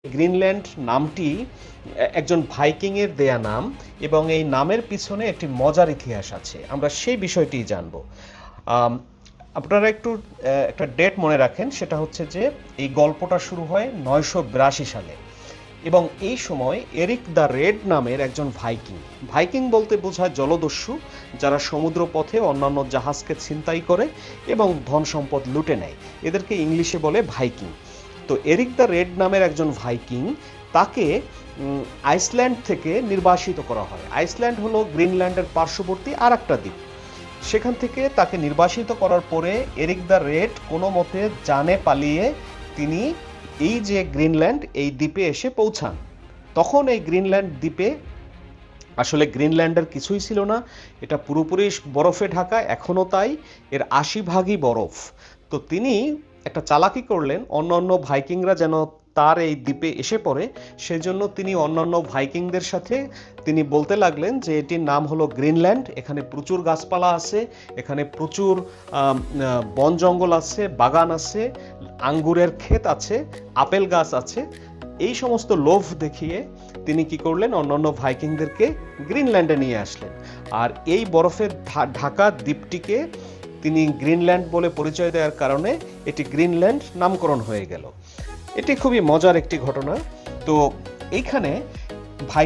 Greenland নামটি একজন ভাইকিংয়ের দেয়া নাম এবং এই নামের পিছনে একটি মজার ইতিহাস আছে। আমরা সেই বিষয়টিই জানব। আম, আপনারা একটু একটা ডেট মনে রাখেন, সেটা হচ্ছে যে এই গল্পটা শুরু হয় 982 সালে এবং এই সময় এরিক দ্য রেড নামের একজন ভাইকিং, ভাইকিং বলতে বোঝায় জলদস্যু, যারা সমুদ্র পথে অন্যান্য জাহাজকে ছিনতাই করে এবং ধন সম্পদ লুটে নেয়, এদেরকে ইংলিশে বলে ভাইকিং। তো এরিক দ্য রেড নামের একজন ভাইকিং, তাকে আইসল্যান্ড থেকে নির্বাসিত করা হয়। আইসল্যান্ড হলো গ্রিনল্যান্ডের পার্শ্ববর্তী আর একটা দ্বীপ। সেখান থেকে তাকে নির্বাসিত করার পরে এরিক দ্য রেড কোনো মতে জানে পালিয়ে তিনি এই যে গ্রিনল্যান্ড, এই দ্বীপে এসে পৌঁছান। তখন এই গ্রিনল্যান্ড দ্বীপে আসলে গ্রিনল্যান্ডের কিছুই ছিল না, এটা পুরোপুরি বরফে ঢাকা, এখনও তাই। এর 80 ভাগই বরফ। তো তিনি একটা চালাকি করলেন, অন্যান্য ভাইকিংরা যেন তার এই দ্বীপে এসে পড়ে, সেজন্য তিনি অন্যান্য ভাইকিংদের সাথে তিনি বলতে লাগলেন যে এটির নাম হলো গ্রিনল্যান্ড, এখানে প্রচুর গাছপালা আছে, এখানে প্রচুর বন জঙ্গল আছে, বাগান আছে, আঙ্গুরের ক্ষেত আছে, আপেল গাছ আছে। এই সমস্ত লোভ দেখিয়ে তিনি কি করলেন, অন্যান্য ভাইকিংদেরকে গ্রিনল্যান্ডে নিয়ে আসলেন। আর এই বরফের ঢাকা দ্বীপটিকে তিনি গ্রিনল্যান্ড বলে পরিচয় দেওয়ার কারণে এটি গ্রিনল্যান্ড নামকরণ হয়ে গেল। এটি খুবই মজার একটি ঘটনা। তো এইখানে ভাই